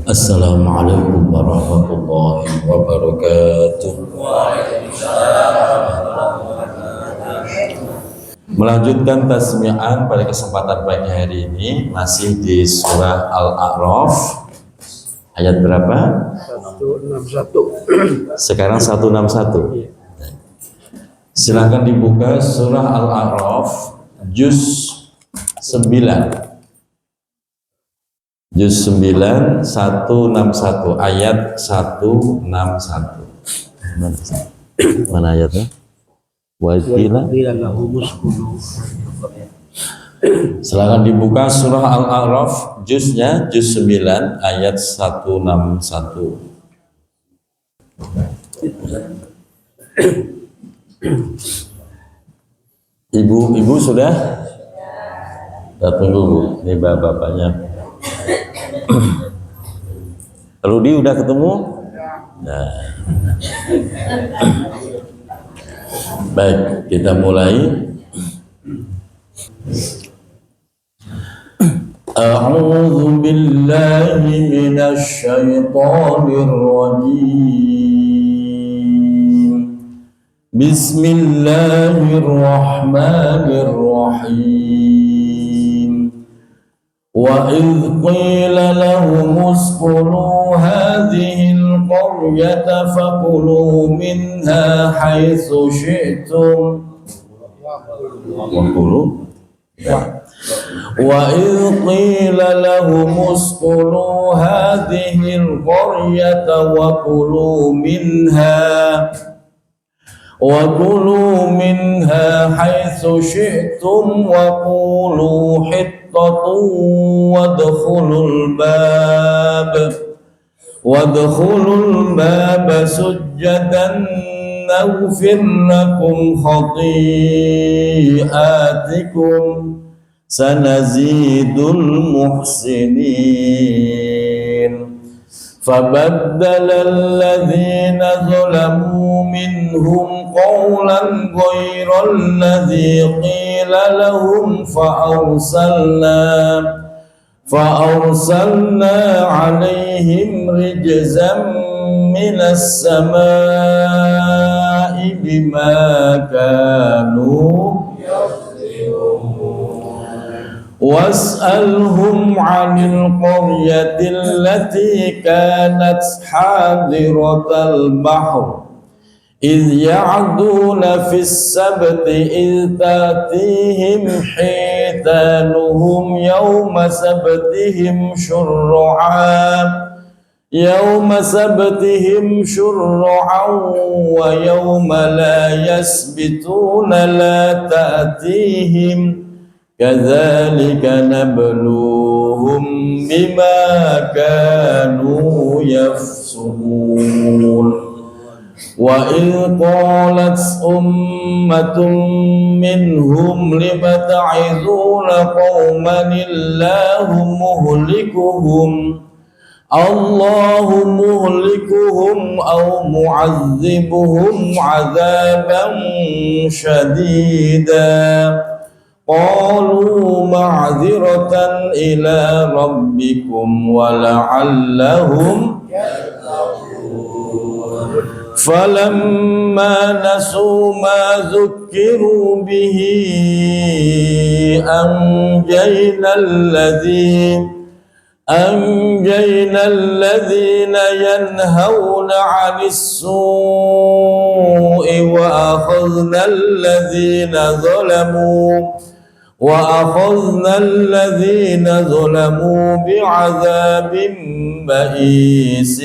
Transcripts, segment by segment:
Assalamualaikum warahmatullahi wabarakatuh. Melanjutkan tasmi'an pada kesempatan pagi hari ini masih di surah Al-A'raf ayat berapa? 161. Sekarang 161. Silahkan dibuka surah Al-A'raf juz 9. Juz 9 161 ayat 161. Mana ayatnya? Wa qila. Silakan dibuka surah Al-A'raf juznya juz 9 ayat 161. Ibu sudah? Kita tunggu Bu, ini bapaknya. Rudi udah ketemu? Nah. Baik, kita mulai. A'udzu billahi minasy syaithanir rajim. Bismillahirrahmanirrahim. Wa idh qila lahum uskunu hadhil qaryata fakulu minha haitsu syi'tum wa idh qila lahum uskunu hadhil qaryata wa kulu minha haitsu syi'tum wa qulu wadkhulul bab sujjadan naghfir lakum khati'atikum sanazidul muhsinin. Fabaddala alladhina zalamu minhum qawlan ghayra alladhi qila lahum فأرسلنا عليهم رجزا من السماء بما كانوا واسألهم عن القرية التي كانت حاضرة البحر إذ يعدون في السبت إذ تأتيهم حيتانهم يوم سبتهم شرعا ويوم لا يسبتون لا تأتيهم كذلك نبلوهم بما كانوا يفسقون. وَإِذْ قَالَتْ أُمَّةٌ مِّنْهُمْ لِمَ تَعِظُونَ قَوْمًا اللَّهُ مُهْلِكُهُمْ أَوْ مُعَذِّبُهُمْ عَذَابًا شَدِيدًا قَالُوا مَعْذِرَةً إِلَى رَبِّكُمْ وَلَعَلَّهُمْ فَلَمَّا نَسُوا مَا ذُكِّرُوا بِهِ أَنْجَيْنَا الَّذِينَ يَنْهَوْنَ عَنِ السُّوءِ وَأَخَذْنَا الَّذِينَ ظَلَمُوا بِعَذَابٍ بَئِيسٍ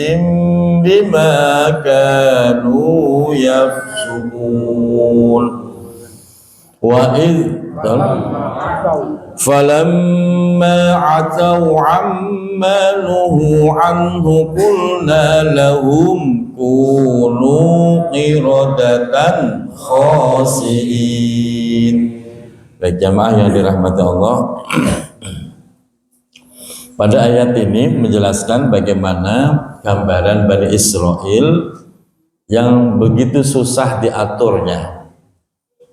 بِمَا كَانُوا يَفْسُقُونَ. وَإِذْ فَلَمَّا عَتَوْا عَمَّا نُهُوا عَنْهُ قُلْنَا لَهُمْ كُونُوا قِرَدَةً خَاسِئِينَ. Baik jamaah yang dirahmati Allah, pada ayat ini menjelaskan bagaimana gambaran Bani Israel yang begitu susah diaturnya,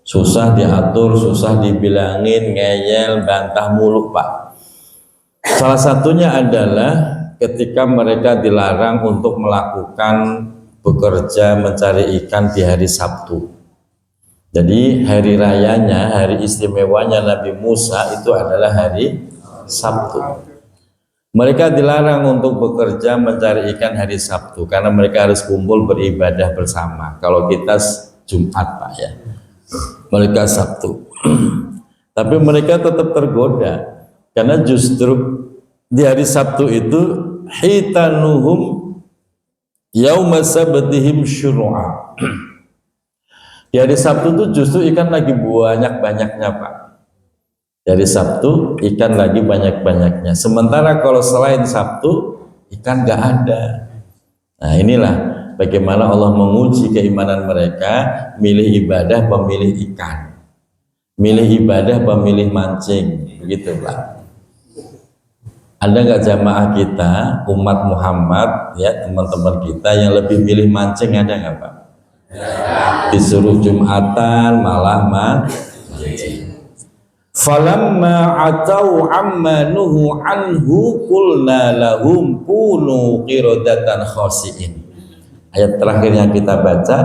susah diatur, susah dibilangin, ngeyel, bantah mulu Pak. Salah satunya adalah ketika mereka dilarang untuk melakukan bekerja mencari ikan di hari Sabtu. Jadi hari rayanya, hari istimewanya Nabi Musa itu adalah hari Sabtu. Mereka dilarang untuk bekerja mencari ikan hari Sabtu karena mereka harus kumpul beribadah bersama. Kalau kita Jumat, Pak, ya. Mereka Sabtu. Tapi mereka tetap tergoda karena justru di hari Sabtu itu hitanuhum yauma sabtihim syuru'a. Di hari Sabtu itu justru ikan lagi banyak-banyaknya, Pak. Di hari Sabtu ikan lagi banyak-banyaknya. Sementara kalau selain Sabtu ikan nggak ada. Nah, inilah bagaimana Allah menguji keimanan mereka, milih ibadah pemilih ikan, milih ibadah pemilih mancing, begitu, Pak. Ada nggak jamaah kita, umat Muhammad, ya teman-teman kita yang lebih milih mancing, ada nggak, Pak? Disuruh Jumatan malah mancing. Falamma atau amma nuhu anhu qulna lahum kunu qiradatan khasiin. Ayat terakhir yang kita baca,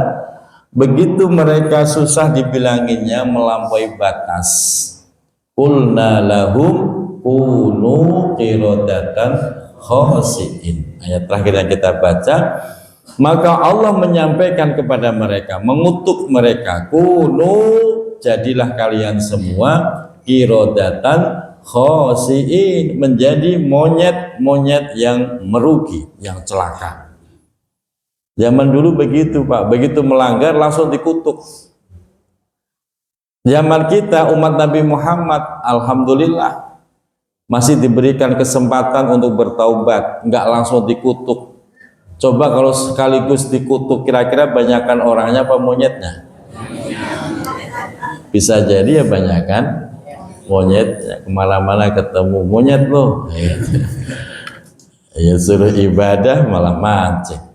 begitu mereka susah dibilanginnya melampaui batas, qulna lahum kunu qiradatan khasiin. Ayat terakhir yang kita baca, maka Allah menyampaikan kepada mereka, mengutuk mereka, kunu, jadilah kalian semua qiradatan khasiin, menjadi monyet-monyet yang merugi, yang celaka. Zaman dulu begitu, Pak, begitu melanggar langsung dikutuk. Zaman kita umat Nabi Muhammad, alhamdulillah masih diberikan kesempatan untuk bertaubat, enggak langsung dikutuk. Coba kalau sekaligus dikutuk, kira-kira banyakkan orangnya apa monyetnya? Bisa jadi ya banyakkan monyet, kemana-mana ketemu monyet loh. Ya suruh ibadah malah mancing.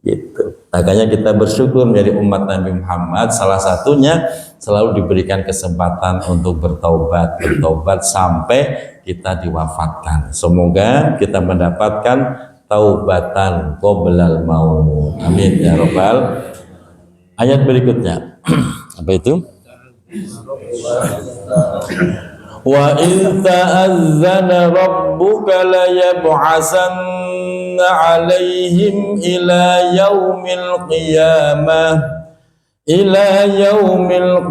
Gitu. Makanya kita bersyukur menjadi umat Nabi Muhammad, salah satunya selalu diberikan kesempatan untuk bertaubat sampai kita diwafatkan. Semoga kita mendapatkan taubatan qoblal maut. Amin ya rabbal. Ayat berikutnya apa itu? Wa in ta'azzana rabbuka la yab'asanna 'alaihim ila yaumil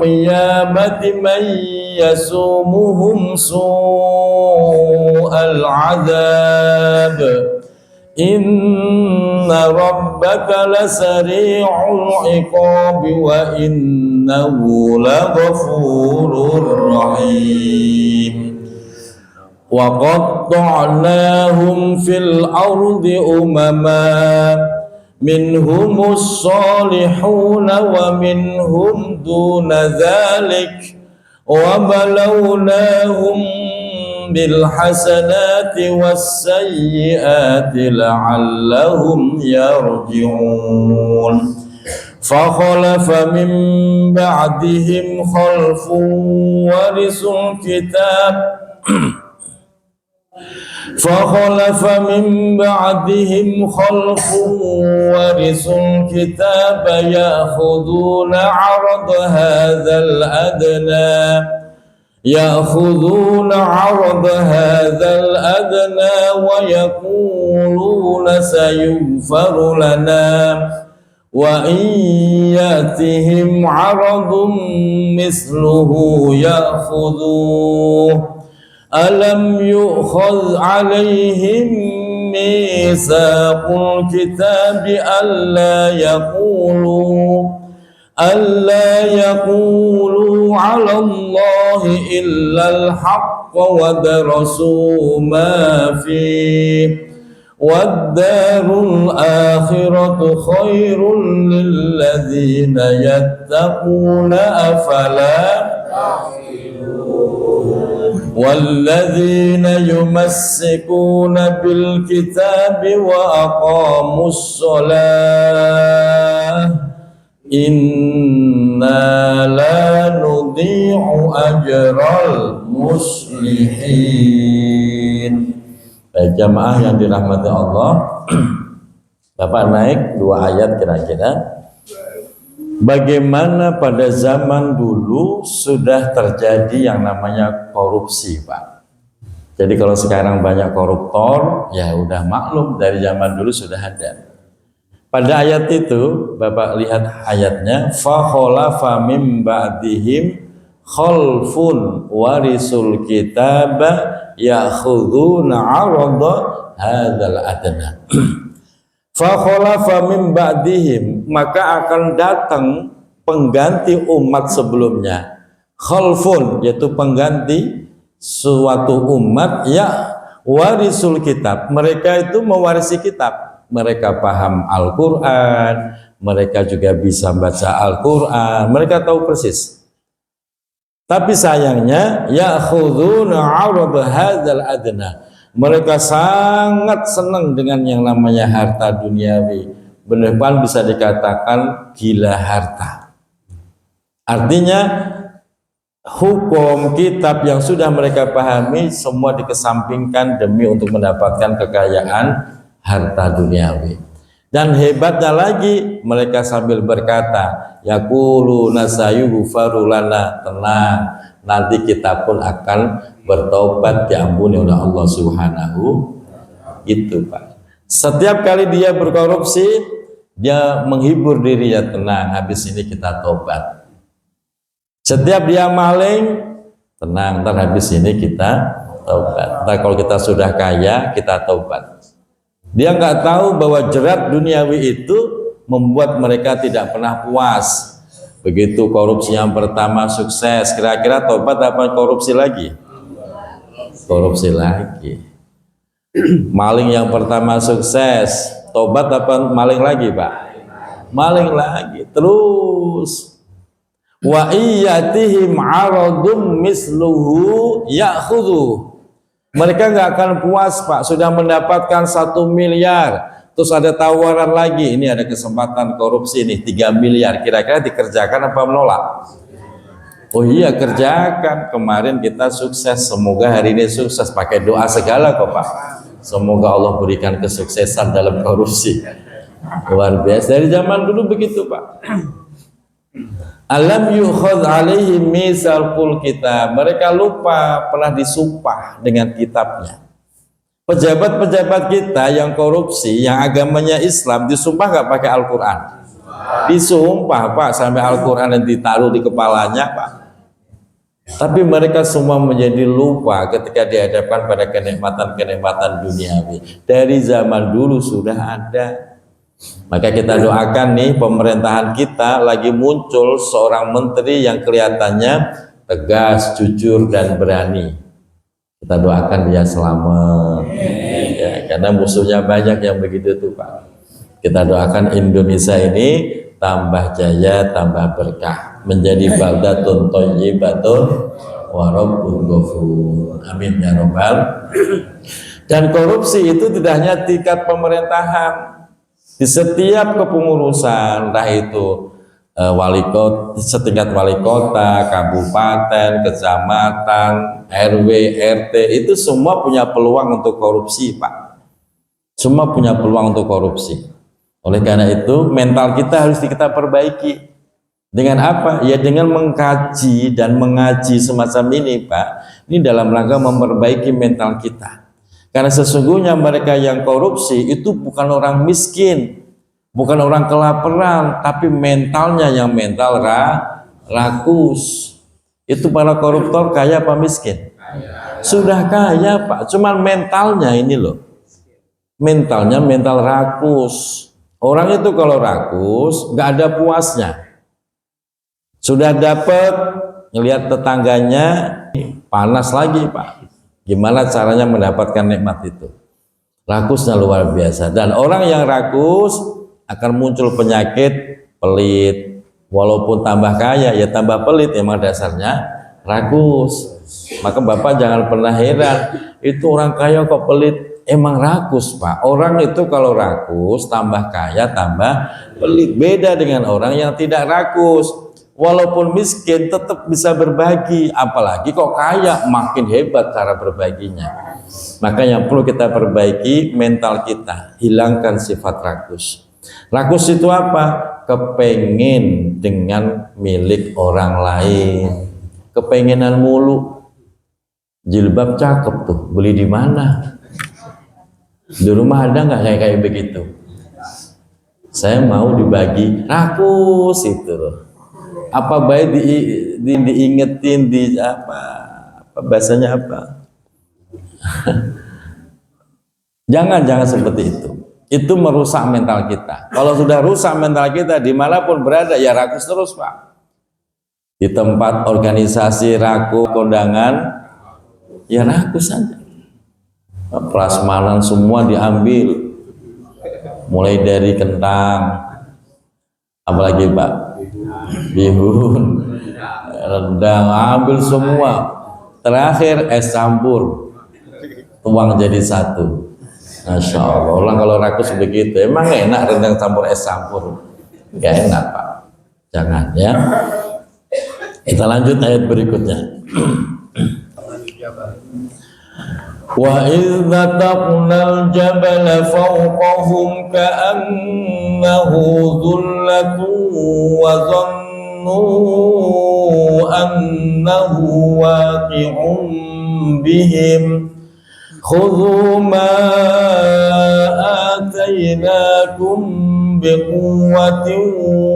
qiyamati man yasumuhum su'al 'adzab. Inna rabbaka lasari'ul iqabi wa innahu laghafurur rahim. Wa qatta'nahum fil ardi umama minhumus salihuna wa minhum duna dhalik wa balawnahum bil hasanati was sayyiati la'allahum yarji'un. Fa khalafa min ba'dihim khalfun warisul kitab فخلف من بعدهم خلف ورثوا الكتاب يأخذون عرض هذا الأدنى ويقولون سيغفر لنا وإن يأتهم عرض مثله يأخذوه ألم يؤخذ عليهم ميثاق الكتاب ألا يقولوا على الله إلا الحق ودرسوا ما فيه والدار الآخرة خير للذين يتقون أفلا والذين يمسكون بالكتاب وأقاموا الصلاة إنا لا نضيع أجر المصلحين. Baik jamaah yang dirahmati Allah, Bapak naik 2 ayat kira-kira. Bagaimana pada zaman dulu sudah terjadi yang namanya korupsi, Pak. Jadi kalau sekarang banyak koruptor, ya udah maklum dari zaman dulu sudah ada. Pada ayat itu, Bapak lihat ayatnya, fa khalafa mim ba'dihim khalfun warisul kitaba ya'khuduna 'arada hadzal adna. Fa khalafa mim ba'dihim, maka akan datang pengganti umat sebelumnya. Khalfun yaitu pengganti suatu umat ya warisul kitab, mereka itu mewarisi kitab, mereka paham Al-Quran, mereka juga bisa baca Al-Quran, mereka tahu persis. Tapi sayangnya ya'khuduna 'arada hadzal adna, mereka sangat senang dengan yang namanya harta duniawi, benar-benar bisa dikatakan gila harta. Artinya hukum kitab yang sudah mereka pahami semua dikesampingkan demi untuk mendapatkan kekayaan harta duniawi. Dan hebatnya lagi, mereka sambil berkata, yaqulu nasayuhu farulana, tenang, nanti kita pun akan bertobat diampuni oleh Allah Subhanahu. Itu Pak. Setiap kali dia berkorupsi, dia menghibur dirinya, tenang, habis ini kita tobat. Setiap dia maling, tenang, ntar habis ini kita tobat. Ntar kalau kita sudah kaya, kita tobat. Dia nggak tahu bahwa jerat duniawi itu membuat mereka tidak pernah puas. Begitu korupsi yang pertama sukses, kira-kira tobat apa korupsi lagi? Korupsi lagi. Maling yang pertama sukses, tobat apa maling lagi, Pak? Maling lagi, terus. Wa iyatihim 'aradum misluhu ya'khudhu. Mereka nggak akan puas, Pak, sudah mendapatkan 1 miliar, terus ada tawaran lagi, ini ada kesempatan korupsi nih 3 miliar, kira-kira dikerjakan apa menolak? Oh iya, kerjakan. Kemarin kita sukses, semoga hari ini sukses, pakai doa segala kok, Pak. Semoga Allah berikan kesuksesan dalam korupsi. Luar biasa, dari zaman dulu begitu, Pak. Alam yukhadz alaihim mitsaqul kitab, mereka lupa pernah disumpah dengan kitabnya. Pejabat-pejabat kita yang korupsi, yang agamanya Islam, disumpah nggak pakai Al-Quran? Disumpah, Pak, sampai Al-Quran yang ditaruh di kepalanya, Pak. Tapi mereka semua menjadi lupa ketika dihadapkan pada kenikmatan-kenikmatan duniawi. Dari zaman dulu sudah ada. Maka kita doakan nih, pemerintahan kita lagi muncul seorang menteri yang kelihatannya tegas, jujur, dan berani. Kita doakan dia selamat, ya, karena musuhnya banyak yang begitu tuh, Pak. Kita doakan Indonesia ini tambah jaya, tambah berkah, menjadi baldatun thayyibatun wa rabbun ghafur. Amin ya rabbal. Dan korupsi itu tidak hanya tingkat pemerintahan. Di setiap kepengurusan, entah itu wali kota, setingkat wali kota, kabupaten, kecamatan, RW, RT, itu semua punya peluang untuk korupsi, Pak. Semua punya peluang untuk korupsi. Oleh karena itu, mental kita harus kita perbaiki. Dengan apa? Ya dengan mengkaji dan mengaji semacam ini, Pak. Ini dalam rangka memperbaiki mental kita. Karena sesungguhnya mereka yang korupsi itu bukan orang miskin, bukan orang kelaparan, tapi mentalnya yang mental rakus. Itu para koruptor kaya apa miskin? Sudah kaya, Pak, cuman mentalnya ini loh. Mentalnya mental rakus. Orang itu kalau rakus nggak ada puasnya. Sudah dapat, ngelihat tetangganya panas lagi, Pak. Gimana caranya mendapatkan nikmat itu? Rakusnya luar biasa. Dan orang yang rakus akan muncul penyakit pelit. Walaupun tambah kaya, ya tambah pelit. Emang dasarnya rakus. Maka Bapak jangan pernah heran, itu orang kaya kok pelit. Emang rakus, Pak. Orang itu kalau rakus, tambah kaya, tambah pelit. Beda dengan orang yang tidak rakus. walaupun miskin tetap bisa berbagi, apalagi kok kaya makin hebat cara berbaginya. Maka yang perlu kita perbaiki mental kita, hilangkan sifat rakus. Rakus itu apa? Kepengen dengan milik orang lain, kepengenan mulu. Jilbab cakep tuh, beli di mana? Di rumah ada nggak kayak begitu? Saya mau dibagi, rakus itu. Apa baik diingetin di apa bahasanya apa? Jangan seperti itu. Itu merusak mental kita. Kalau sudah rusak mental kita, dimanapun berada ya rakus terus, Pak. Di tempat organisasi rakus, kondangan, ya rakus saja. Prasmanan semua diambil, mulai dari kentang, apalagi Pak, bihun, rendang, ambil semua. Terakhir es campur, tuang jadi satu. Masya Allah, orang kalau rakus begitu, emang enak rendang campur es campur? Gak enak Pak, jangan ya. Kita lanjut ayat berikutnya. Wa idh nataqnal jabala fawqahum ka'annahu dhullatun wa dhannu annahu waqi'un bihim khudhu ma atainakum biquwwatin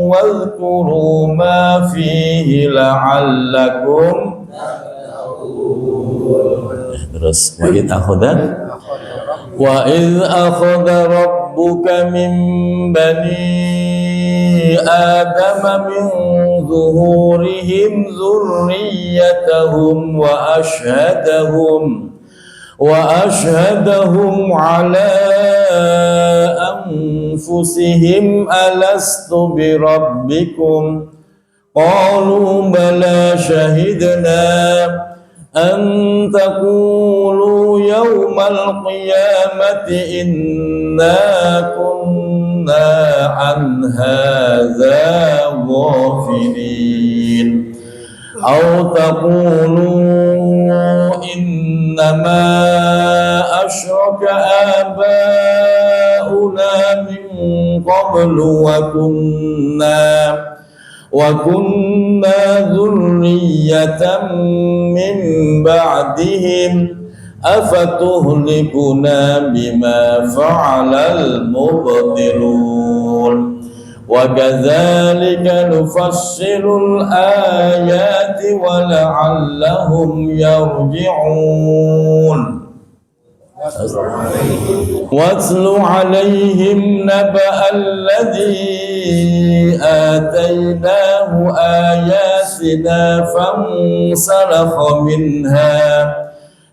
wadhkuru ma fihi la'allakum terus wa idh akhadha rabbuka min bani adama min zuhurihim dhurriyyatahum wa ashhadahum ala anfusihim alastu bi rabbikum qalu bala shahidna an taqulu yawmal qiyamati inna kunna an hadza ghafilin aw taqulu innama ashraka abauna min qablu wa kunna dhurriyyatan min ba'dihim afatuhlikuna bima fa'alal mubtilun wa kadzalika nufassilul ayati wa la'allahum yarji'un. Watlu alaihim naba'a alladhi atainahu ayatina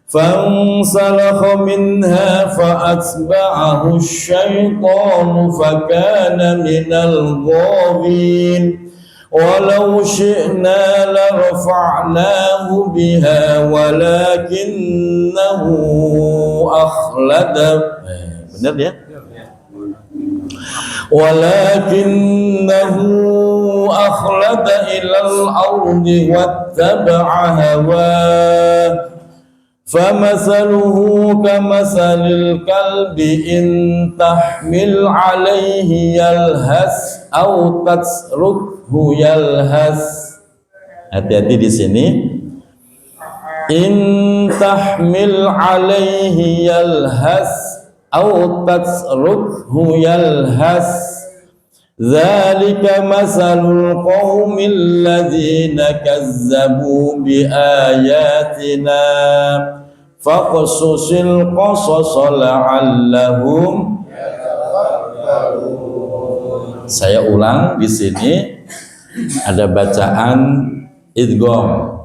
فانسلخ منها فأتبعه الشيطان فكان من الغاوين ولو شئنا لرفعناه بها ولكنه أخلد benar ya? ولكنه أخلد إلى الأرض واتبع هواه فمثله كمثل الكلب إن تحمل عليه يلهث أو تتركه يلهث. Hati-hati di sini. In tahmil alaihi yalhas أو تتركه يلهث ذلك مثل القوم الذين كذبوا بآياتنا فاقصص القصص لعلهم. Saya ulang di sini ada bacaan idgham.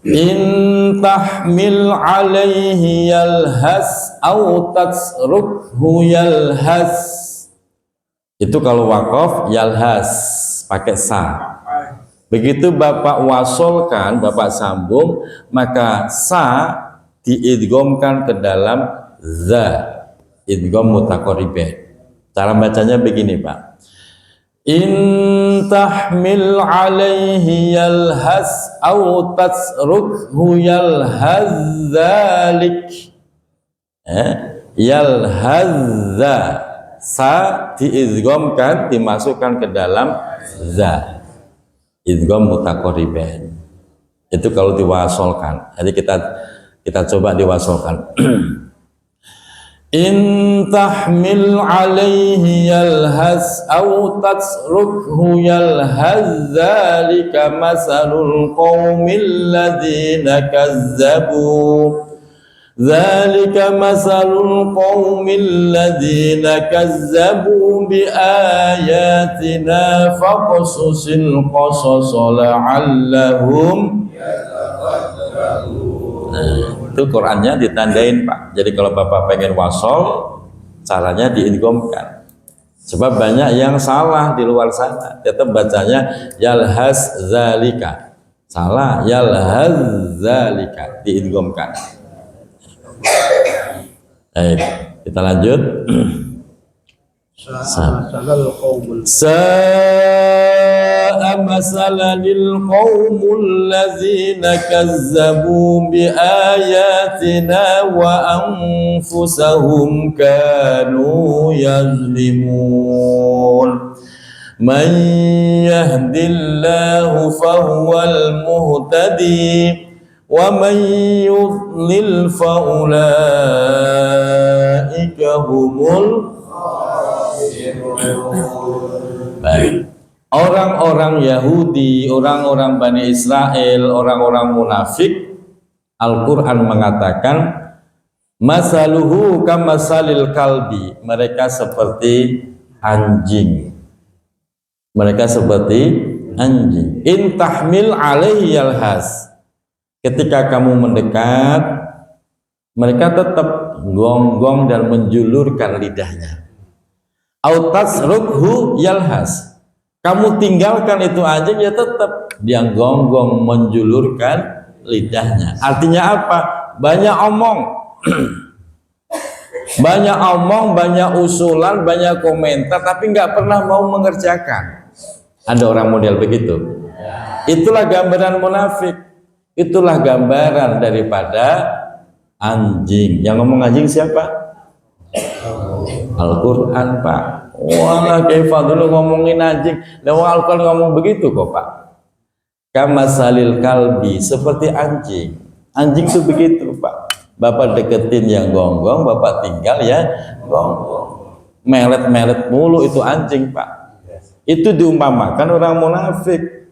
In tahmil alaihi yalhas au tatrukhu yalhas. Itu kalau waqaf yalhas pakai sa. Begitu Bapak wasolkan, Bapak sambung, maka sa diidghamkan ke dalam za. Idgham mutaqaribain. Cara bacanya begini, Pak. In tahmil alaihi yalhas au tasrukhu yalhaz dzalik. Yalhazza, sa diidghamkan, dimasukkan ke dalam za, idgham mutaqaribain. Itu kalau diwasolkan. Jadi kita coba diwasolkan. In tahmil alaihi yalhas au tasrukhu yalhaz dzalika masalul qaumil ladzina kazzabu. Dzalika masalul qaumil ladzina kazzabu bi ayatina faqsusil qasasa la'allahum yatafakkarun. Itu Qur'annya ditandain, Pak. Jadi kalau Bapak pengen wasol, caranya diidghamkan. Sebab banyak yang salah di luar sana. Tetap bacanya yalhaz zalika. Salah, yalhaz zalika, diidghamkan. Baik, kita lanjut. Sa'a masalanil qaumul ladzina kazzabu bi ayatina wa anfusahum kanu yazlimun. Man yahdillahu fahuwal muhtadi wa man yudlil fa ulaika humul khasirun. Baik. Orang-orang Yahudi, orang-orang Bani Israel, orang-orang munafik, Al-Quran mengatakan masaluhu kamasalil kalbi, mereka seperti anjing. Mereka seperti anjing. In tahmil alaihi yalhas, ketika kamu mendekat, mereka tetap gonggong dan menjulurkan lidahnya. Autas rukhu yalhas, kamu tinggalkan itu anjing, ya tetap dia gonggong menjulurkan lidahnya. Artinya apa? Banyak omong, banyak omong, banyak usulan, banyak komentar, tapi nggak pernah mau mengerjakan. Ada orang model begitu. Itulah gambaran munafik. Itulah gambaran daripada anjing. Yang ngomong anjing siapa? Al-Quran, Pak. Wah, kaifa dulu ngomongin anjing. Lalu Al-Quran ngomong begitu kok, Pak. Kamasalil kalbi, seperti anjing. Anjing itu begitu, Pak. Bapak deketin yang gonggong, Bapak tinggal ya gonggong. Melet-melet mulu itu anjing, Pak. Itu diumpamakan orang munafik.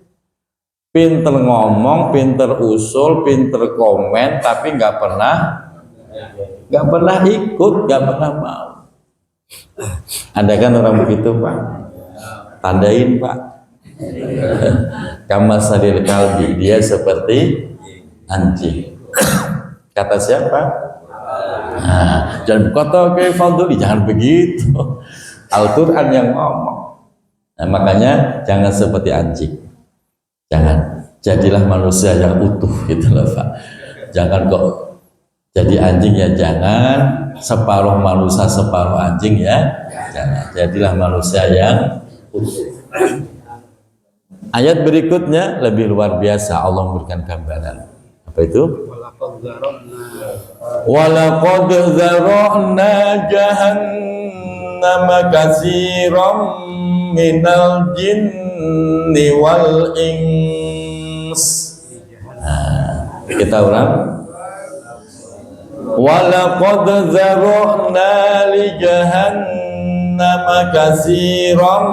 Pinter ngomong, pinter usul, pinter komen, tapi nggak pernah ikut, nggak pernah mau. Ada kan orang begitu, Pak? Tandain, Pak. Kamasalil kalbi, dia seperti anjing. Kata siapa? Nah, jangan kata ke Fadli, jangan begitu. Al-Quran yang ngomong. Nah, makanya jangan seperti anjing. Jangan. Jadilah manusia yang utuh, gitu loh, Pak. Jangan kok jadi anjing, ya jangan. Separuh manusia, separuh anjing, ya jangan. Jadilah manusia yang utuh. Ayat berikutnya lebih luar biasa. Allah memberikan gambaran. Apa itu? Walaqad zara'na jahannama katsiran minal jinni wal ins. Nah, kita ulang. Walaqad zara'na li jahannama katsiran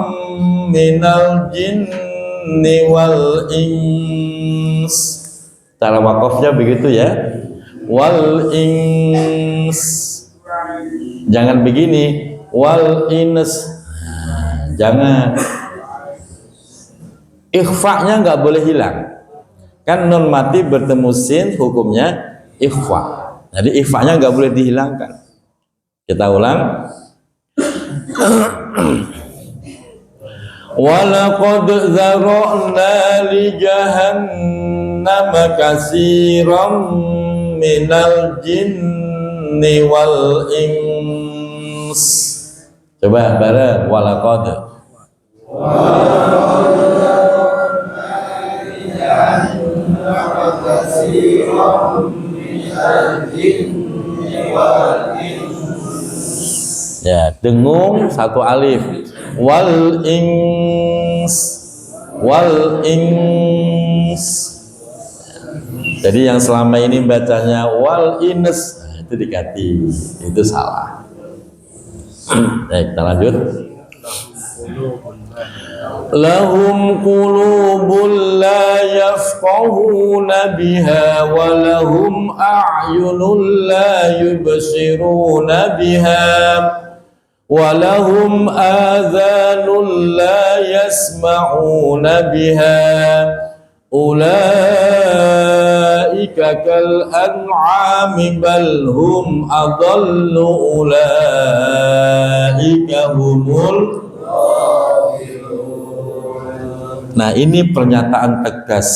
minal jinni wal ins. Cara wakafnya begitu ya, wal ins, jangan begini, wal ins, jangan. Ikhfa-nya nggak boleh hilang, kan nun mati bertemu sin hukumnya ikhfa, jadi ikhfa-nya nggak boleh dihilangkan. Kita ulang. Walaqad zara'na li jahannama katsiran minal jinni wal ins. Coba bareng, walaqad Ya, dengung satu alif. Wal ings. Jadi yang selama ini bacanya wal ins, nah, itu diganti, itu salah. Baik, kita lanjut. Lahum qulubun la yafqahuna biha wa lahum a'yunun la yubsiruna biha wa lahum adhanun la yasma'una biha ulaika kal an'ami bal hum adallu ulaika humul. Nah, ini pernyataan tegas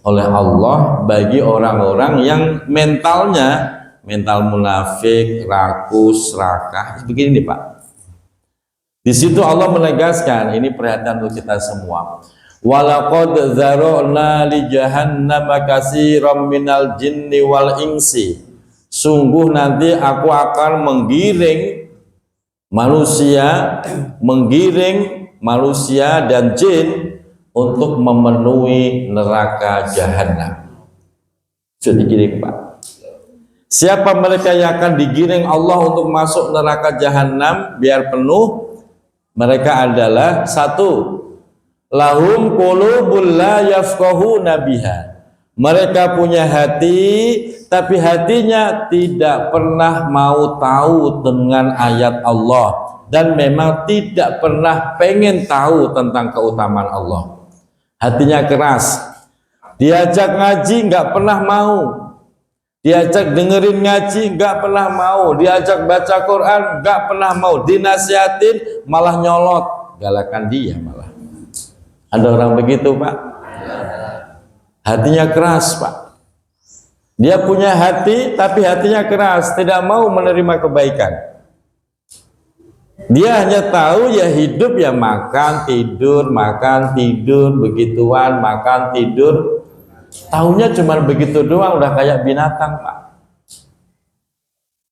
oleh Allah bagi orang-orang yang mentalnya mental munafik, rakus, serakah. Begini nih Pak. Di situ Allah menegaskan, ini perhatian untuk kita semua. Walaqad dzara'na li jahannama katsiran minal jinni wal insi. Sungguh nanti aku akan menggiring manusia dan jin untuk memenuhi neraka jahanam. Sudah digiring Pak. Siapa mereka yang akan digiring Allah untuk masuk neraka jahanam biar penuh? Mereka adalah satu, lahum qulubul la yafqahuna biha. Mereka punya hati, tapi hatinya tidak pernah mau tahu dengan ayat Allah dan memang tidak pernah pengen tahu tentang keutamaan Allah. Hatinya keras, diajak ngaji nggak pernah mau, diajak dengerin ngaji nggak pernah mau, diajak baca Quran nggak pernah mau, dinasihatin malah nyolot, galakan dia malah. Ada orang begitu Pak, hatinya keras Pak. Dia punya hati tapi hatinya keras, tidak mau menerima kebaikan. Dia hanya tahu ya hidup ya makan tidur begituan, makan tidur. Tahunya cuma begitu doang, udah kayak binatang Pak.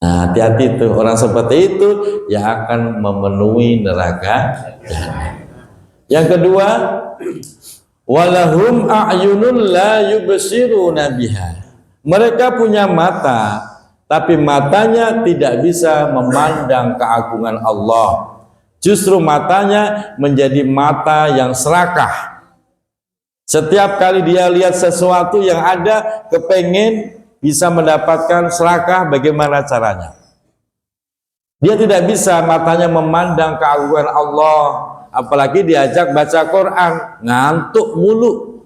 Nah, hati-hati tuh orang seperti itu yang akan memenuhi neraka jahanam. Yang kedua, walahum a'yunun la yubsiruna biha. Mereka punya mata, tapi matanya tidak bisa memandang keagungan Allah. Justru matanya menjadi mata yang serakah. Setiap kali dia lihat sesuatu yang ada, kepengen bisa mendapatkan serakah, bagaimana caranya? Dia tidak bisa matanya memandang keagungan Allah, apalagi diajak baca Quran, ngantuk mulu.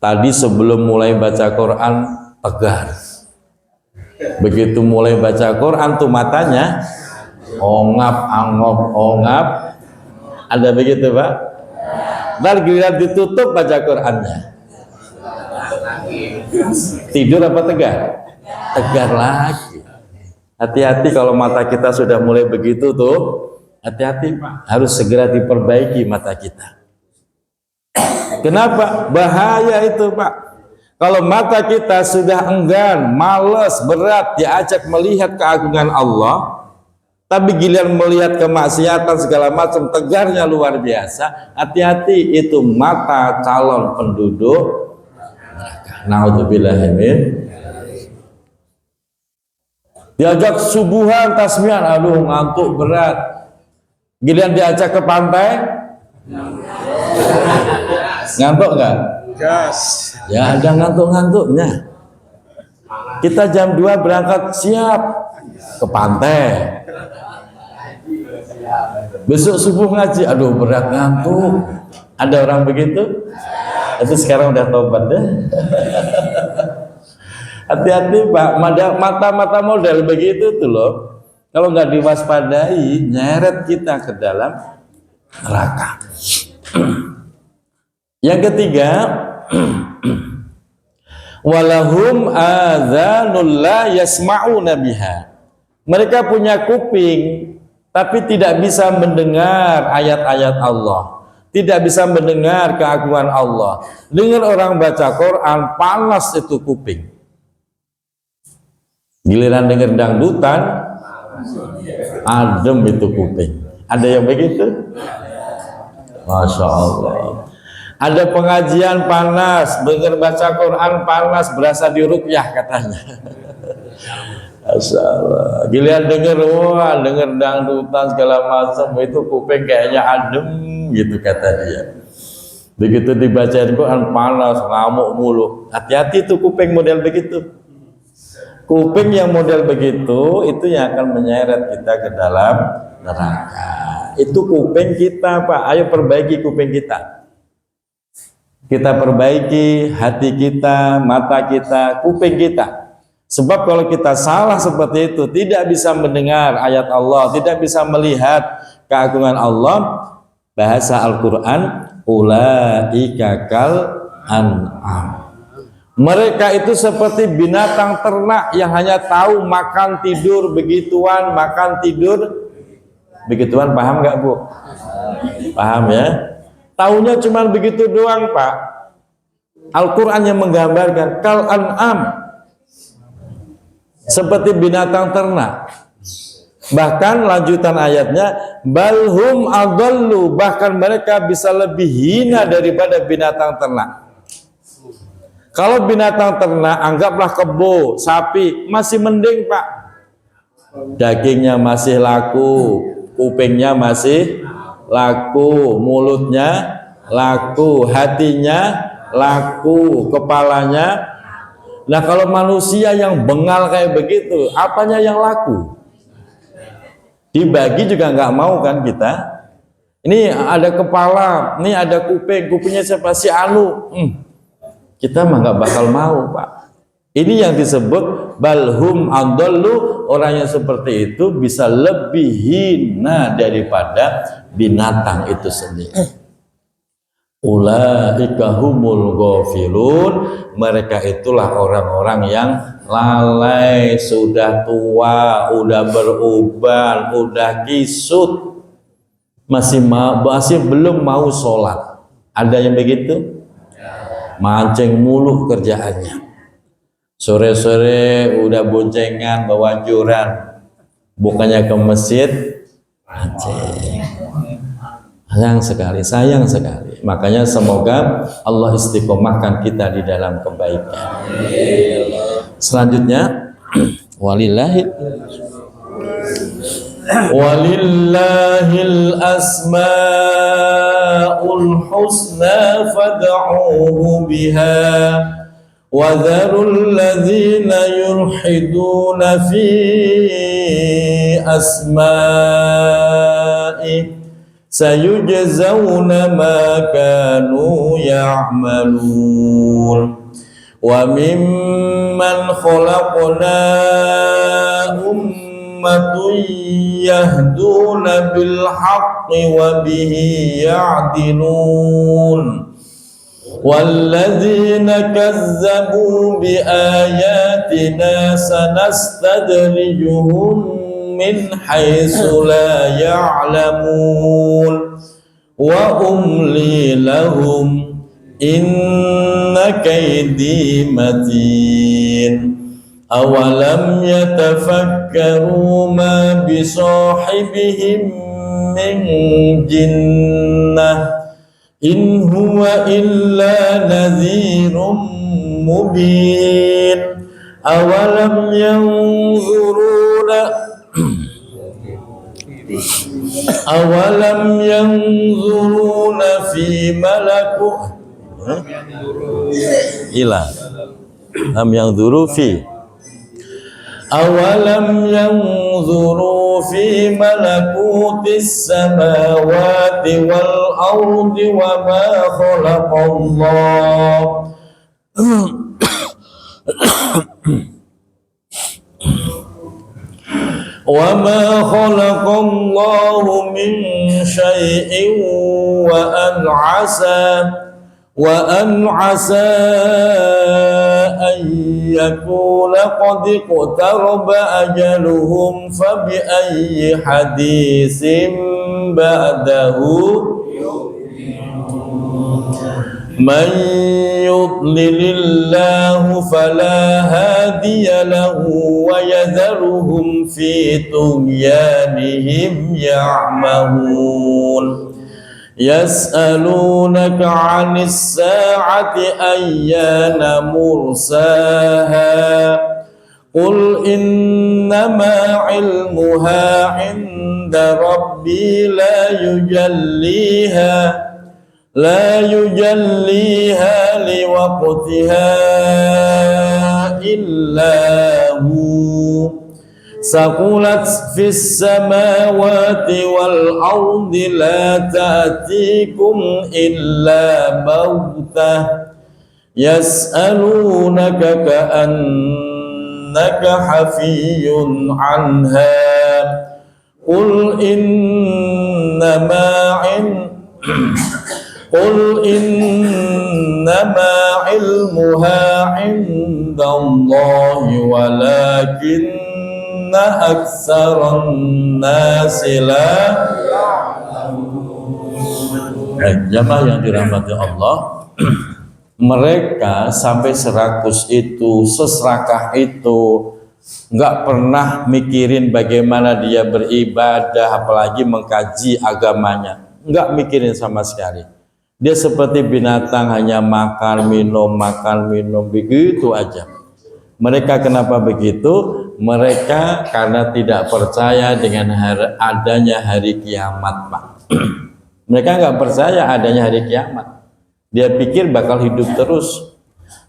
Tadi sebelum mulai baca Quran tegar, begitu mulai baca Quran tuh matanya ongap. Ada begitu Pak? Ntar giliran ditutup baca Qurannya, tidur apa tegar? Tegar lagi. Hati-hati kalau mata kita sudah mulai begitu tuh, hati-hati Pak, harus segera diperbaiki mata kita. Kenapa? Bahaya itu Pak. Kalau mata kita sudah enggan, malas, berat diajak melihat keagungan Allah, tapi giliran melihat kemaksiatan segala macam, tegarnya luar biasa. Hati-hati, itu mata calon penduduk neraka. Naudzubillah min. Diajak subuhan, tasmian, aduh ngantuk berat. Giliran diajak ke pantai, ngantuk nggak? Gas. Ya ada ngantuk-ngantuknya. Kita jam 2 berangkat siap ke pantai. Besok subuh ngaji, aduh berat ngantuk. Ada orang begitu? Itu sekarang udah tobat deh. Hati-hati Pak, mata-mata model begitu tuh loh. Kalau nggak diwaspadai, nyeret kita ke dalam neraka. Yang ketiga, walahum adzanul la yasma'una biha. Mereka punya kuping tapi tidak bisa mendengar ayat-ayat Allah, tidak bisa mendengar keagungan Allah. Dengar orang baca Quran, panas itu kuping. Giliran dengar dangdutan, adem itu kuping. Ada yang begitu? Masya Allah. Ada pengajian panas, dengar baca Quran panas, berasa diruqyah katanya. Masya Allah. Giliran dengar, wah, dengar dangdutan segala macam, itu kuping kayaknya adem gitu kata dia. Begitu dibacain Quran panas, ngamuk mulu. Hati-hati tuh kuping model begitu. Kuping yang model begitu itu yang akan menyeret kita ke dalam neraka. Itu kuping kita, Pak. Ayo perbaiki kuping kita. Kita perbaiki hati kita, mata kita, kuping kita. Sebab kalau kita salah seperti itu, tidak bisa mendengar ayat Allah, tidak bisa melihat keagungan Allah, bahasa Al-Quran, ulaika kal an'am. Mereka itu seperti binatang ternak yang hanya tahu makan tidur begituan, makan tidur begituan. Paham nggak, Bu? Paham ya? Taunya cuma begitu doang, Pak. Al-Quran yang menggambarkan kal an'am, seperti binatang ternak. Bahkan lanjutan ayatnya, balhum adallu, bahkan mereka bisa lebih hina daripada binatang ternak. Kalau binatang ternak, anggaplah kebo, sapi, masih mending, Pak. Dagingnya masih laku, kupingnya masih laku, mulutnya laku, hatinya laku, kepalanya. Nah, kalau manusia yang bengal kayak begitu, apanya yang laku? Dibagi juga nggak mau kan kita. Ini ada kepala, ini ada kuping, kupingnya siapa? Si Anu. Kita mah nggak bakal mau, Pak. Ini yang disebut balhum adallu, orang yang seperti itu bisa lebih hina daripada binatang itu sendiri. Ulaika humul ghafilun, mereka itulah orang-orang yang lalai, sudah tua, udah beruban, udah kisut, masih belum mau sholat. Ada yang begitu? Mancing mulu kerjaannya. Sore-sore udah boncengan bawa joran, bukannya ke masjid mancing. Sayang sekali. Makanya semoga Allah istiqomahkan kita di dalam kebaikan. Selanjutnya, walillahil asmaul husna fad'uhu biha wa dharul ladzina yulhiduna fi asma'i sayujzawna ma kanu ya'malun wa mimman khalaqna ummatun yahduna bil haqqi wa bihi ya'dilun walladzina kazzabu bi ayatina sanastadrijuhum min haitsu la ya'lamun wa umli lahum inna kaydi matin awalam yatafakkaru ma bisahibihim min jinnah in huwa illa nadhirum mubin awalam yanzuruna awalam yanzuruna fi malakut am yanzuru fi awalam yanzuru fi malakutis samawati wal ardi wa ma khalaqallah وَمَا خَلَقَ اللَّهُ مِنْ شَيْءٍ وَأَنْ عَسَى wa an asa an yakuna qad iqtaraba ajaluhum fa bi ayyi hadisin ba'dahu man yudlilillahu fala hadiya lahu wa yadharuhum fi tughyanihim ya'mahun yas'alunaka 'anis sa'ati ayyana mursaha qul innama 'ilmuha 'inda rabbi la yujalliha liwaqtiha illa hu saqulat fis samawati wal ardi la ta'tikum illa baghta yas'alunaka ka'annaka hafiyyun anha qul innama ilmuha 'indallahi walakinna aktsaran nasi la ya'lamun. Jamaah yang dirahmati Allah, mereka sampai serakus itu, seserakah itu, nggak pernah mikirin bagaimana dia beribadah, apalagi mengkaji agamanya, nggak mikirin sama sekali. Dia seperti binatang, hanya makan minum begitu aja. Mereka kenapa begitu? Mereka karena tidak percaya dengan adanya hari kiamat, Pak. Mereka nggak percaya adanya hari kiamat. Dia pikir bakal hidup terus.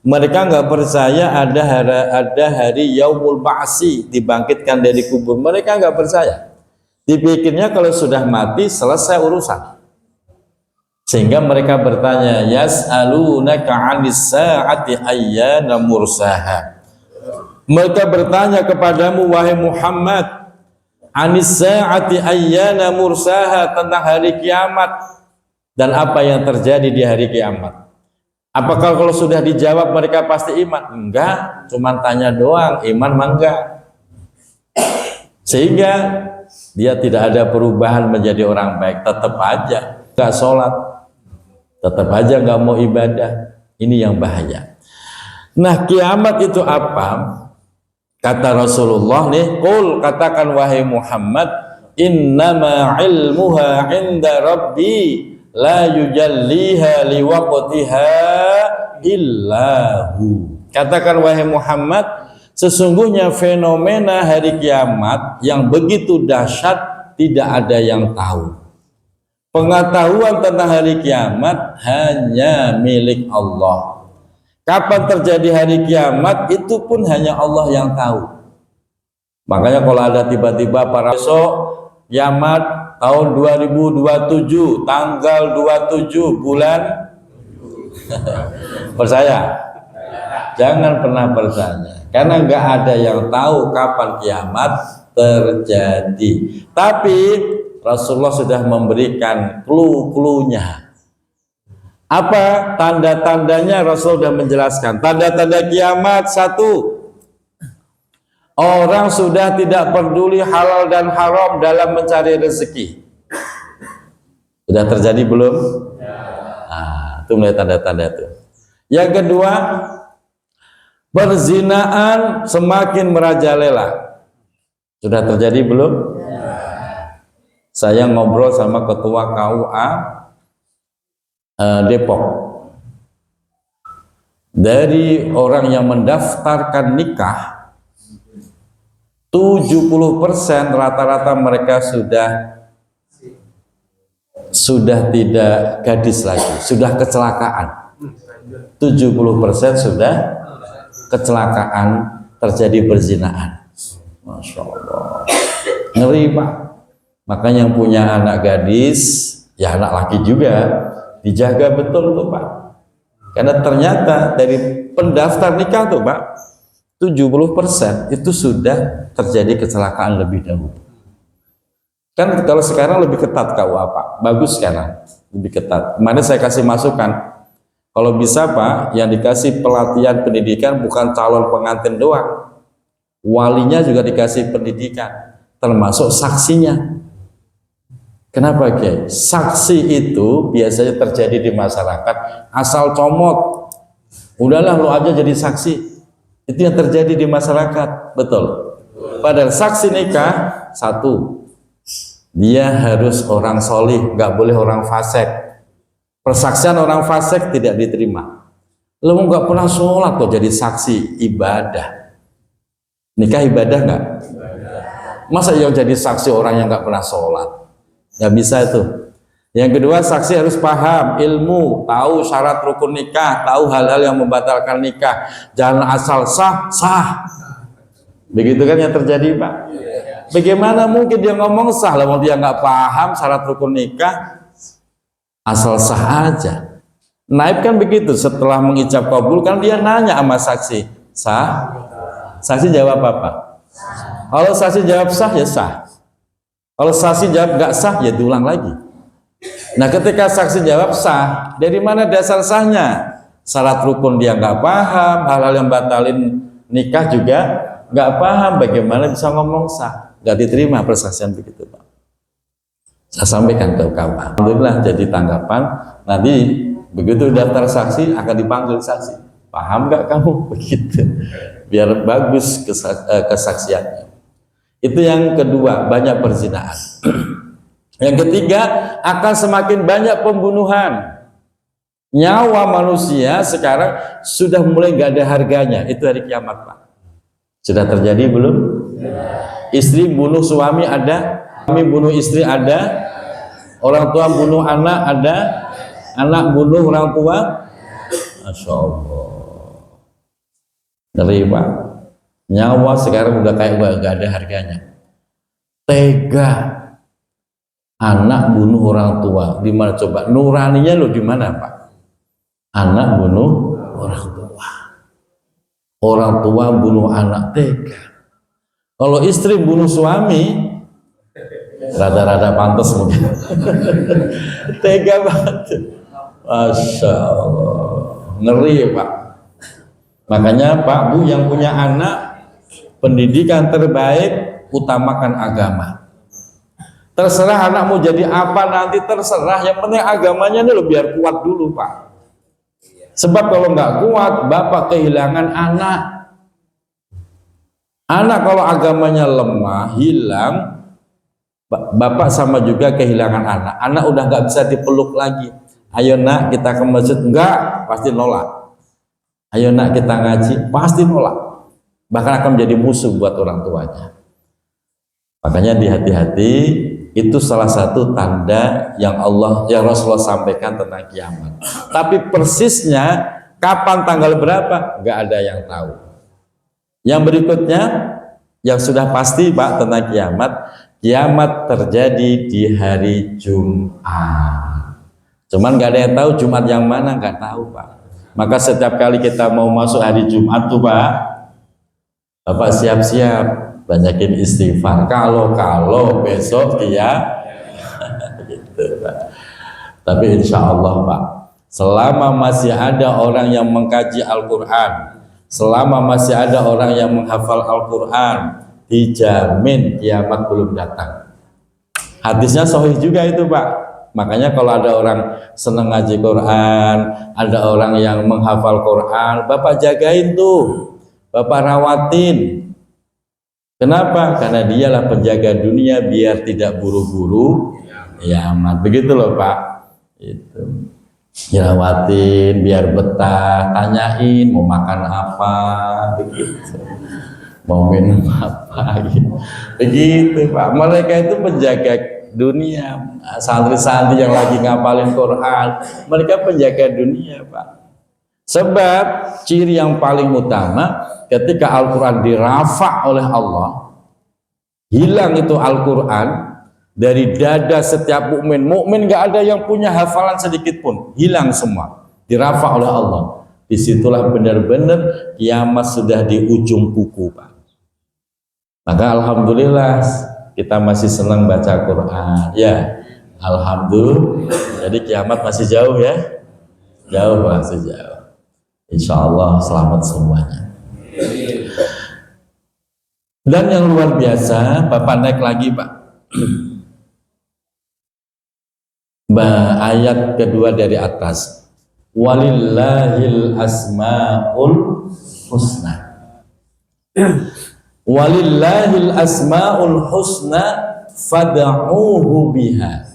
Mereka nggak percaya ada hari yaumul ba'si, dibangkitkan dari kubur. Mereka nggak percaya. Dipikirnya kalau sudah mati selesai urusan. Sehingga mereka bertanya, yas'alunaka 'anis sa'ati ayyana mursaha. Mereka bertanya kepadamu, wahai Muhammad, 'anis sa'ati ayyana mursaha, tentang hari kiamat dan apa yang terjadi di hari kiamat. Apakah kalau sudah dijawab mereka pasti iman? Enggak, cuma tanya doang, iman mah enggak. Sehingga dia tidak ada perubahan menjadi orang baik, tetap aja enggak sholat, tetap aja nggak mau ibadah. Ini yang bahaya. Nah, kiamat itu apa? Kata Rasulullah nih, qul, katakan wahai Muhammad, innama ilmuha 'inda rabbi la yujalliha liwaqtiha illahu. Katakan wahai Muhammad, sesungguhnya fenomena hari kiamat yang begitu dahsyat tidak ada yang tahu. Pengetahuan tentang hari kiamat hanya milik Allah. Kapan terjadi hari kiamat itu pun hanya Allah yang tahu. Makanya kalau ada tiba-tiba para besok kiamat tahun 2027 tanggal 27 bulan percaya? Jangan pernah bertanya, karena nggak ada yang tahu kapan kiamat terjadi. Tapi Rasulullah sudah memberikan clue-cluenya. Apa tanda-tandanya? Rasul sudah menjelaskan. Tanda-tanda kiamat, satu, orang sudah tidak peduli halal dan haram dalam mencari rezeki. Sudah terjadi belum? Nah, itu mulai tanda-tanda itu. Yang kedua, perzinaan semakin merajalela. Sudah terjadi belum? Saya ngobrol sama ketua KUA Depok. Dari orang yang mendaftarkan nikah, 70% rata-rata mereka sudah tidak gadis lagi, sudah kecelakaan. 70% sudah kecelakaan, terjadi perzinaan. Masya Allah, ngeri Pak. Makanya yang punya anak gadis, ya anak laki juga, dijaga betul tuh Pak. Karena ternyata dari pendaftar nikah tuh Pak, 70% itu sudah terjadi kecelakaan lebih dahulu. Kan kalau sekarang lebih ketat KUA Pak, bagus sekarang, lebih ketat. Kemarin saya kasih masukan, Kalau bisa Pak, yang dikasih pelatihan pendidikan bukan calon pengantin doang, walinya juga dikasih pendidikan, termasuk saksinya. Kenapa Kiai? Saksi itu biasanya terjadi di masyarakat asal comot, udahlah lu aja jadi saksi. Itu yang terjadi di masyarakat, betul. Padahal saksi nikah satu, dia harus orang solih, nggak boleh orang fasik. Persaksian orang fasik tidak diterima. Lu nggak pernah sholat kok jadi saksi, ibadah. Nikah ibadah nggak? Masa yang jadi saksi orang yang nggak pernah sholat? Nggak bisa itu. Yang kedua, saksi harus paham ilmu, tahu syarat rukun nikah, tahu hal-hal yang membatalkan nikah. Jangan asal sah. Begitu kan yang terjadi Pak? Bagaimana mungkin dia ngomong sah, lah dia nggak paham syarat rukun nikah, asal sah aja. Naib kan begitu, setelah mengucap kabul kan dia nanya sama saksi, sah? Saksi jawab apa? Kalau saksi jawab sah ya sah. Kalau saksi jawab nggak sah ya diulang lagi. Nah ketika saksi jawab sah, dari mana dasar sahnya? Syarat rukun dia nggak paham, hal-hal yang batalin nikah juga nggak paham, bagaimana bisa ngomong sah? Nggak diterima persaksian begitu Pak. Saya sampaikan ke kawan. Alhamdulillah jadi tanggapan, nanti begitu daftar saksi akan dipanggil saksi. Paham nggak kamu? Begitu. Biar bagus kesaksiannya. Itu yang kedua, banyak perzinahan. Yang ketiga, akan semakin banyak pembunuhan. Nyawa manusia sekarang sudah mulai nggak ada harganya. Itu hari kiamat Pak. Sudah terjadi belum? Istri bunuh suami ada, suami bunuh istri ada, orang tua bunuh anak ada, anak bunuh orang tua. Masya Allah. Ngeri Pak. Nyawa sekarang udah kayak gak ada harganya. Tega. Anak bunuh orang tua. Di mana coba? Nuraninya lo di mana Pak? Anak bunuh orang tua. Orang tua bunuh anak, tega. Kalau istri bunuh suami, rada-rada pantas mungkin. Tega banget. Masya Allah. Ngeri Pak. Makanya Pak Bu yang punya anak, pendidikan terbaik, utamakan agama. Terserah anak mau jadi apa nanti, terserah, yang penting agamanya ini lo biar kuat dulu Pak. Sebab kalau nggak kuat, bapak kehilangan anak. Anak kalau agamanya lemah, hilang, bapak sama juga kehilangan anak. Anak udah nggak bisa dipeluk lagi. Ayo nak kita ke masjid, enggak, pasti nolak. Ayo nak kita ngaji, pasti nolak. Bahkan akan menjadi musuh buat orang tuanya. Makanya dihati-hati, itu salah satu tanda yang Rasulullah sampaikan tentang kiamat. Tapi persisnya kapan, tanggal berapa, nggak ada yang tahu. Yang berikutnya yang sudah pasti Pak tentang kiamat, kiamat terjadi di hari Jumat. Cuman nggak ada yang tahu Jumat yang mana, nggak tahu Pak. Maka setiap kali kita mau masuk hari Jumat tuh Pak, Bapak siap-siap, banyakin istighfar. Kalau besok dia gitu Pak. Tapi insya Allah Pak, selama masih ada orang yang mengkaji Al-Quran, selama masih ada orang yang menghafal Al-Quran, dijamin kiamat belum datang. Hadisnya sahih juga itu Pak. Makanya kalau ada orang senang ngaji Quran, ada orang yang menghafal Quran, Bapak jagain tuh, Bapak rawatin. Kenapa? Karena dialah penjaga dunia biar tidak buru-buru kiamat. Begitu loh Pak. Itu. Dirawatin biar betah, tanyain mau makan apa, begitu. Mau minum apa gitu. Begitu Pak. Mereka itu penjaga dunia. Santri-santri yang lagi ngapalin Quran, mereka penjaga dunia Pak. Sebab ciri yang paling utama ketika Al-Quran dirafa oleh Allah, hilang itu Al-Quran dari dada setiap mukmin. Mukmin nggak ada yang punya hafalan sedikit pun, hilang semua, dirafa oleh Allah. Disitulah benar-benar kiamat sudah di ujung kuku Pak. Maka alhamdulillah kita masih senang baca Quran ya, alhamdulillah. Jadi kiamat masih jauh ya. Jauh masih jauh. Insya Allah selamat semuanya. Dan yang luar biasa, Bapak naik lagi Pak. Ayat kedua dari atas. Walillahil asmaul husna. Walillahil asmaul husna fad'uuhu biha.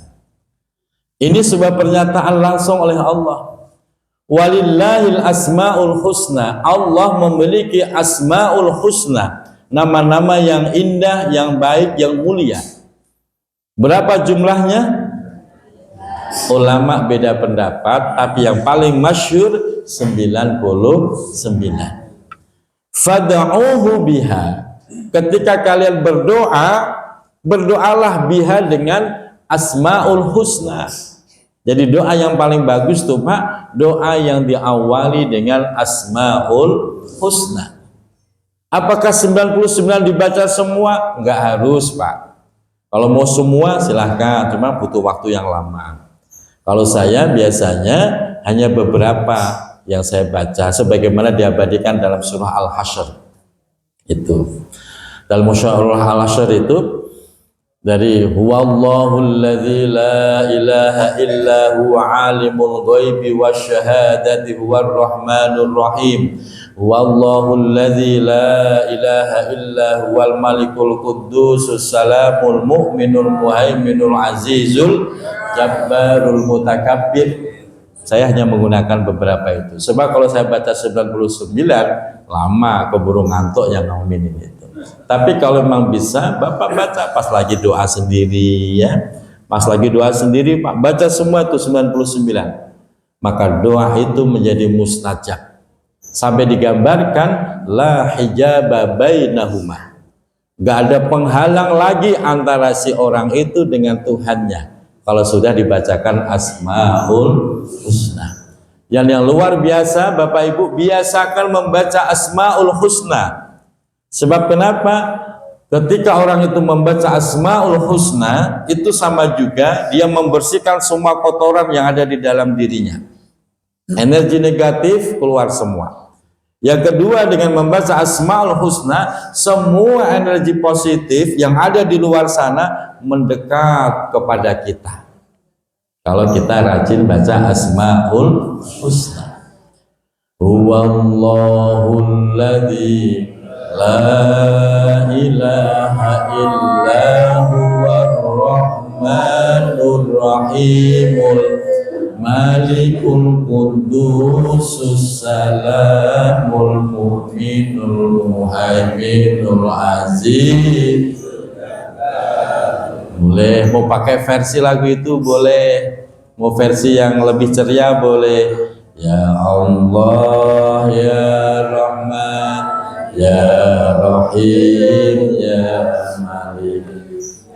Ini sebuah pernyataan langsung oleh Allah. Walillahil asmaul husna. Allah memiliki asmaul husna, nama-nama yang indah, yang baik, yang mulia. Berapa jumlahnya? Ulama beda pendapat, tapi yang paling masyhur 99. Fad'uuhu biha. Ketika kalian berdoa, berdoalah biha dengan asmaul husna. Jadi doa yang paling bagus tuh Pak, doa yang diawali dengan asmaul husna. Apakah 99 dibaca semua? Enggak harus Pak. Kalau mau semua silahkan, cuma butuh waktu yang lama. Kalau saya biasanya hanya beberapa yang saya baca, sebagaimana diabadikan dalam surah Al-Hasyr. Itu dalam surah Al-Hasyr itu dari huwallahul ladzi la ilaha illa huwa alimul ghaibi wasyahadati huwar rahmanur rahim. Huwallahul ladzi la ilaha illa huwal malikul quddusus salamul mu'minul muhaiminul azizul jabbarul mutakabbir. Saya hanya menggunakan beberapa itu. Sebab kalau saya baca 99 lama, keburu ngantuk yang ngomongin itu. Tapi kalau memang bisa, Bapak baca pas lagi doa sendiri ya. Pas lagi doa sendiri, Pak, baca semua itu 99. Maka doa itu menjadi mustajab. Sampai digambarkan la hijaba bainahuma. Gak ada penghalang lagi antara si orang itu dengan Tuhannya kalau sudah dibacakan asmaul husna. Yang luar biasa, Bapak Ibu, biasakan membaca asmaul husna. Sebab kenapa? Ketika orang itu membaca asmaul husna, itu sama juga dia membersihkan semua kotoran yang ada di dalam dirinya. Energi negatif keluar semua. Yang kedua, dengan membaca asmaul husna, semua energi positif yang ada di luar sana mendekat kepada kita. Kalau kita rajin baca asmaul husna. Huwallahul ladzi la ilaha illa huwar rahmanur rahimul malikul qudusus salamul mu'minul muhaiminul aziz. Boleh, mau pakai versi lagu itu boleh, mau versi yang lebih ceria boleh. Ya Allah ya Rahman ya Rahim ya Malik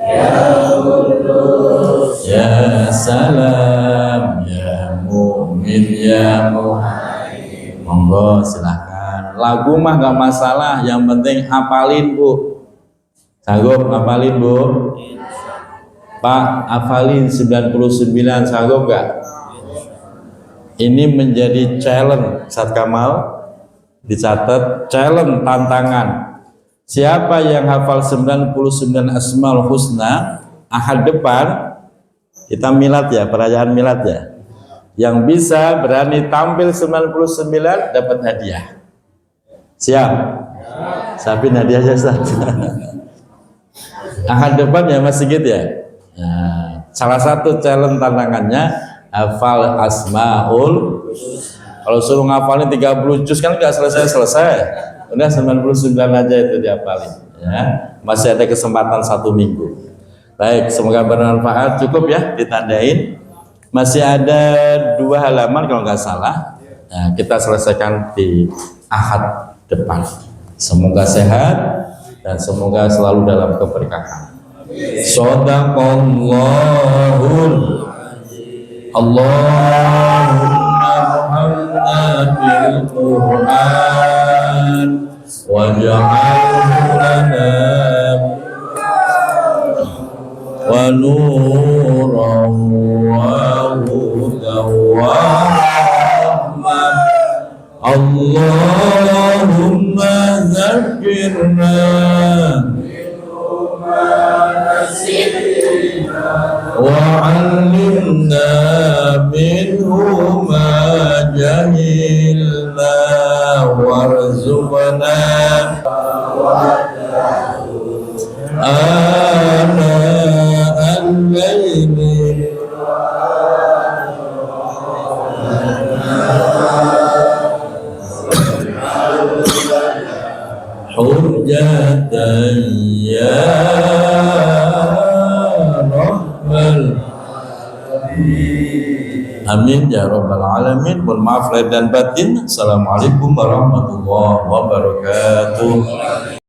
ya Qudus ya Salam ya Mu'min ya Muhaimin. Monggo silahkan. Lagu mah gak masalah, yang penting hafalin Bu. Sanggup hafalin Bu? Pak, hafalin 99, sanggup gak? Ini menjadi challenge Ustaz Kamal, dicatat challenge, tantangan. Siapa yang hafal 99 asmaul husna, ahad depan kita milad ya, perayaan milad ya. Yang bisa berani tampil 99 dapat hadiah. Siap? Siapin hadiahnya Ustaz. Ahad depan ya Mas Sigit ya. Nah, salah satu challenge tantangannya hafal asmaul. Kalau suruh ngafalin 30 juz kan nggak selesai-selesai. Udah 99 aja itu dihafalin ya. Masih ada kesempatan 1 minggu. Baik, semoga bermanfaat. Cukup ya ditandain. Masih ada 2 halaman kalau nggak salah. Nah, kita selesaikan di ahad depan. Semoga sehat dan semoga selalu dalam keberkahan. Shadaqallahul Allahumma Muhammad bil Qur'an waj'alhu lana wa nuran wa hudan wa Allahumma zakirna wa'allimna minhu ma jahilna warzuqna ana al-layli hujjatan ya rabbal amin ya rabbal alamin. Mohon maaf lahir dan batin. Assalamualaikum warahmatullahi wabarakatuh.